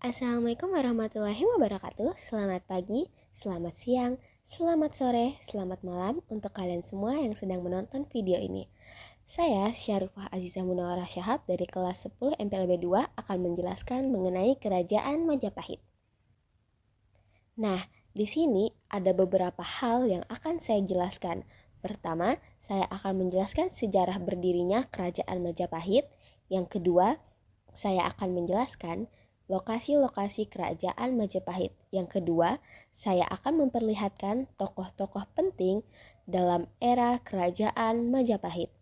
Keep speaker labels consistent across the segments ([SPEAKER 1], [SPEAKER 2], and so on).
[SPEAKER 1] Assalamualaikum warahmatullahi wabarakatuh. Selamat pagi, selamat siang, selamat sore, selamat malam untuk kalian semua yang sedang menonton video ini. Saya Syarifah Azizah Munawarah Syahab dari kelas 10 MPLB 2 akan menjelaskan mengenai Kerajaan Majapahit. Nah, di sini ada beberapa hal yang akan saya jelaskan. Pertama, saya akan menjelaskan sejarah berdirinya Kerajaan Majapahit. Yang kedua, saya akan menjelaskan lokasi-lokasi Kerajaan Majapahit. Yang kedua, saya akan memperlihatkan tokoh-tokoh penting dalam era Kerajaan Majapahit.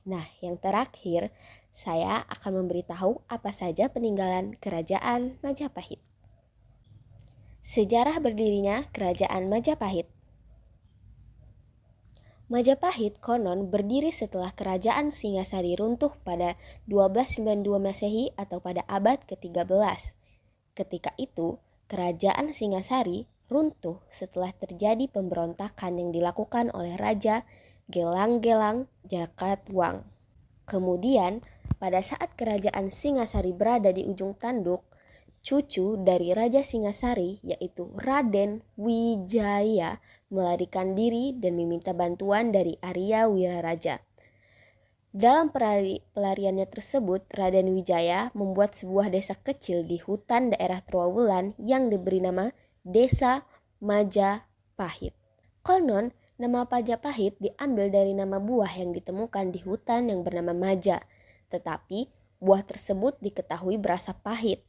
[SPEAKER 1] Nah, yang terakhir, saya akan memberitahu apa saja peninggalan Kerajaan Majapahit. Sejarah berdirinya Kerajaan Majapahit. Majapahit konon berdiri setelah Kerajaan Singasari runtuh pada 1292 Masehi atau pada abad ke-13. Ketika itu, Kerajaan Singasari runtuh setelah terjadi pemberontakan yang dilakukan oleh Raja Gelang-Gelang Jakatwang. Kemudian, pada saat Kerajaan Singasari berada di ujung tanduk, cucu dari Raja Singasari yaitu Raden Wijaya melarikan diri dan meminta bantuan dari Arya Wiraraja. Dalam pelariannya tersebut, Raden Wijaya membuat sebuah desa kecil di hutan daerah Trowulan yang diberi nama Desa Majapahit. Konon, nama Majapahit diambil dari nama buah yang ditemukan di hutan yang bernama Maja, tetapi buah tersebut diketahui berasa pahit.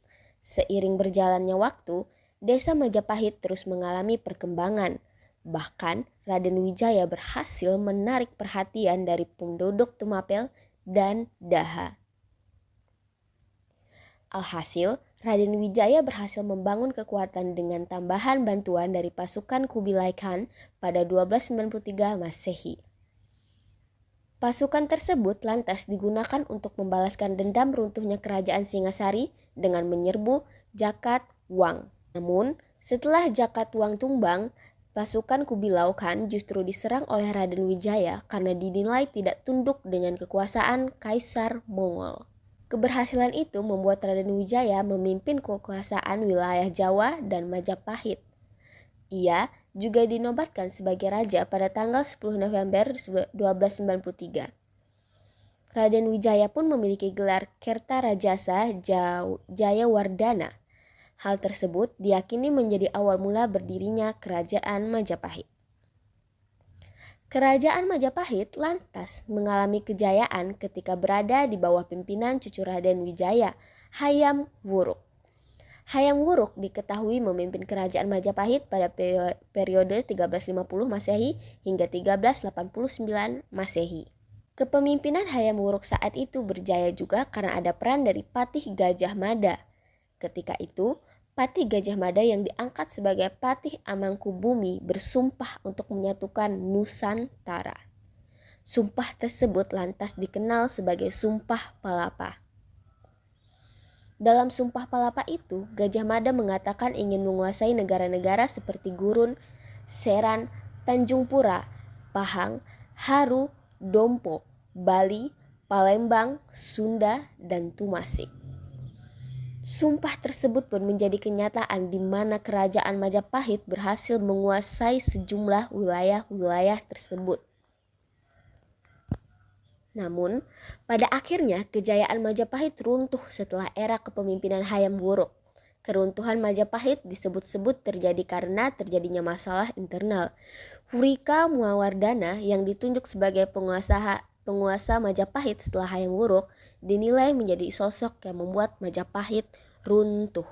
[SPEAKER 1] Seiring berjalannya waktu, desa Majapahit terus mengalami perkembangan. Bahkan, Raden Wijaya berhasil menarik perhatian dari penduduk Tumapel dan Daha. Alhasil, Raden Wijaya berhasil membangun kekuatan dengan tambahan bantuan dari pasukan Kubilai Khan pada 1293 Masehi. Pasukan tersebut lantas digunakan untuk membalaskan dendam runtuhnya Kerajaan Singasari dengan menyerbu Jakatwang. Namun, setelah Jakatwang tumbang, pasukan Kubilai Khan justru diserang oleh Raden Wijaya karena dinilai tidak tunduk dengan kekuasaan Kaisar Mongol. Keberhasilan itu membuat Raden Wijaya memimpin kekuasaan wilayah Jawa dan Majapahit. Ia juga dinobatkan sebagai raja pada tanggal 10 November 1293. Raden Wijaya pun memiliki gelar Kertarajasa Jayawardhana. Hal tersebut diyakini menjadi awal mula berdirinya Kerajaan Majapahit. Kerajaan Majapahit lantas mengalami kejayaan ketika berada di bawah pimpinan cucu Raden Wijaya, Hayam Wuruk. Hayam Wuruk diketahui memimpin Kerajaan Majapahit pada periode 1350 Masehi hingga 1389 Masehi. Kepemimpinan Hayam Wuruk saat itu berjaya juga karena ada peran dari Patih Gajah Mada. Ketika itu, Patih Gajah Mada yang diangkat sebagai Patih Amangkubumi bersumpah untuk menyatukan Nusantara. Sumpah tersebut lantas dikenal sebagai Sumpah Palapa. Dalam Sumpah Palapa itu, Gajah Mada mengatakan ingin menguasai negara-negara seperti Gurun, Seran, Tanjung Pura, Pahang, Haru, Dompo, Bali, Palembang, Sunda, dan Tumasik. Sumpah tersebut pun menjadi kenyataan di mana Kerajaan Majapahit berhasil menguasai sejumlah wilayah-wilayah tersebut. Namun, pada akhirnya kejayaan Majapahit runtuh setelah era kepemimpinan Hayam Wuruk. Keruntuhan Majapahit disebut-sebut terjadi karena terjadinya masalah internal. Wrika Muawardhana yang ditunjuk sebagai penguasa Majapahit setelah Hayam Wuruk dinilai menjadi sosok yang membuat Majapahit runtuh.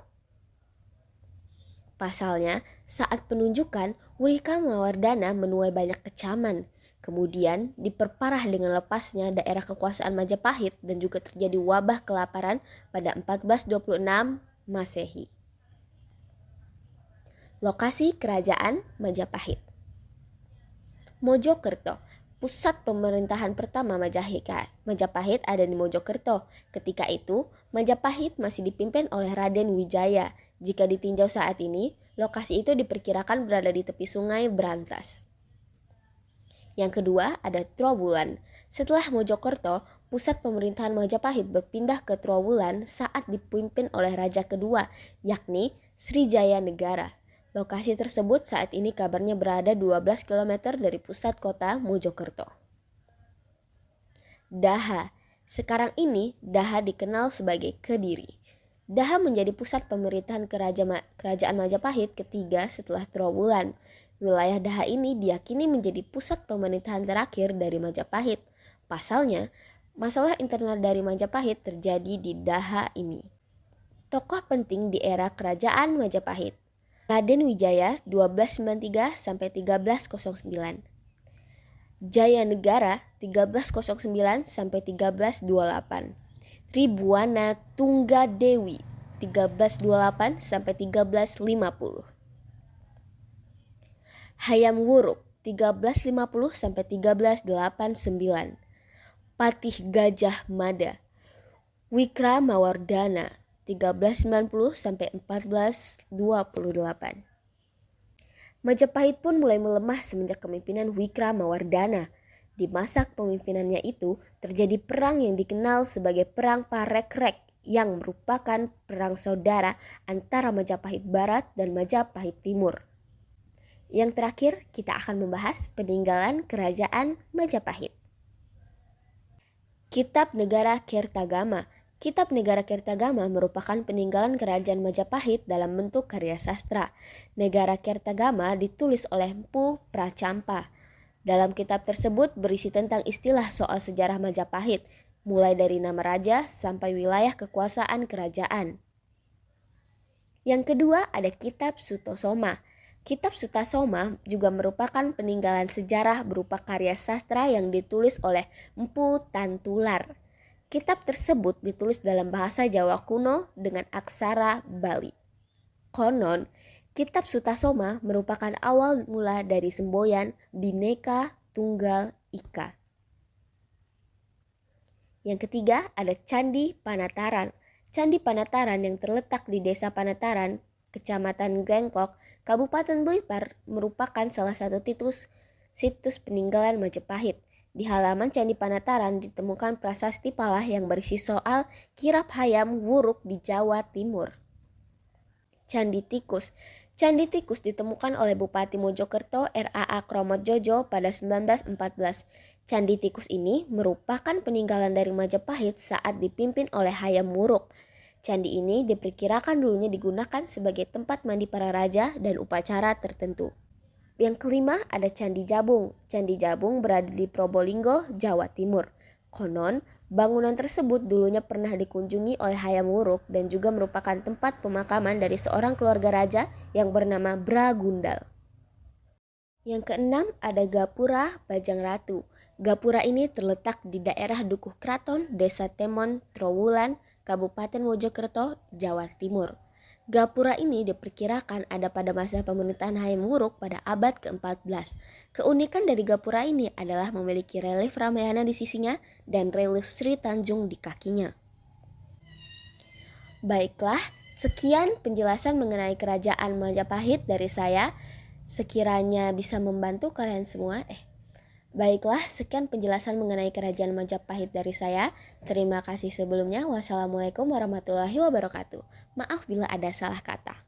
[SPEAKER 1] Pasalnya, saat penunjukan, Wrika Muawardhana menuai banyak kecaman. Kemudian diperparah dengan lepasnya daerah kekuasaan Majapahit dan juga terjadi wabah kelaparan pada 1426 Masehi. Lokasi Kerajaan Majapahit. Mojokerto, pusat pemerintahan pertama Majapahit ada di Mojokerto. Ketika itu, Majapahit masih dipimpin oleh Raden Wijaya. Jika ditinjau saat ini, lokasi itu diperkirakan berada di tepi sungai Brantas. Yang kedua ada Trowulan. Setelah Mojokerto, pusat pemerintahan Majapahit berpindah ke Trowulan saat dipimpin oleh raja kedua, yakni Srijaya Negara. Lokasi tersebut saat ini kabarnya berada 12 km dari pusat kota Mojokerto. Daha. Sekarang ini Daha dikenal sebagai Kediri. Daha menjadi pusat pemerintahan kerajaan Majapahit ketiga setelah Trowulan. Wilayah Daha ini diyakini menjadi pusat pemerintahan terakhir dari Majapahit. Pasalnya, masalah internal dari Majapahit terjadi di Daha ini. Tokoh penting di era kerajaan Majapahit. Raden Wijaya 1293 sampai 1309. Jaya Negara 1309 sampai 1328. Tribuana Tunggadewi 1328 sampai 1350. Hayam Wuruk 1350 sampai 1389. Patih Gajah Mada Wikramawardhana 1390 sampai 1428. Majapahit pun mulai melemah semenjak kepemimpinan Wikramawardhana. Di masa kepemimpinannya itu terjadi perang yang dikenal sebagai Perang Parekrek yang merupakan perang saudara antara Majapahit Barat dan Majapahit Timur. Yang terakhir kita akan membahas peninggalan kerajaan Majapahit. Kitab Negara Kertagama. Kitab Negara Kertagama merupakan peninggalan kerajaan Majapahit dalam bentuk karya sastra. Negara Kertagama ditulis oleh Mpu Pracampa. Dalam kitab tersebut berisi tentang istilah soal sejarah Majapahit, mulai dari nama raja sampai wilayah kekuasaan kerajaan. Yang kedua ada Kitab Sutasoma. Kitab Sutasoma juga merupakan peninggalan sejarah berupa karya sastra yang ditulis oleh Mpu Tantular. Kitab tersebut ditulis dalam bahasa Jawa kuno dengan aksara Bali. Konon, Kitab Sutasoma merupakan awal mula dari semboyan Bhinneka Tunggal Ika. Yang ketiga ada Candi Panataran. Candi Panataran yang terletak di Desa Panataran, Kecamatan Glengkok, Kabupaten Blitar merupakan salah satu situs peninggalan Majapahit. Di halaman Candi Panataran ditemukan prasasti Palah yang berisi soal kirap Hayam Wuruk di Jawa Timur. Candi Tikus. Candi Tikus ditemukan oleh Bupati Mojokerto R.A.A. Kromotjojo pada 1914. Candi Tikus ini merupakan peninggalan dari Majapahit saat dipimpin oleh Hayam Wuruk. Candi ini diperkirakan dulunya digunakan sebagai tempat mandi para raja dan upacara tertentu. Yang kelima ada Candi Jabung. Candi Jabung berada di Probolinggo, Jawa Timur. Konon, bangunan tersebut dulunya pernah dikunjungi oleh Hayam Wuruk dan juga merupakan tempat pemakaman dari seorang keluarga raja yang bernama Bragundal. Yang keenam ada Gapura Bajang Ratu. Gapura ini terletak di daerah Dukuh Kraton, Desa Temon, Trowulan, Kabupaten Mojokerto, Jawa Timur. Gapura ini diperkirakan ada pada masa pemerintahan Hayam Wuruk pada abad ke-14. Keunikan dari Gapura ini adalah memiliki relief Ramayana di sisinya dan relief Sri Tanjung di kakinya. Baiklah, sekian penjelasan mengenai kerajaan Majapahit dari saya. Sekiranya bisa membantu kalian semua. Baiklah, sekian penjelasan mengenai kerajaan Majapahit dari saya. Terima kasih sebelumnya. Wassalamualaikum warahmatullahi wabarakatuh. Maaf bila ada salah kata.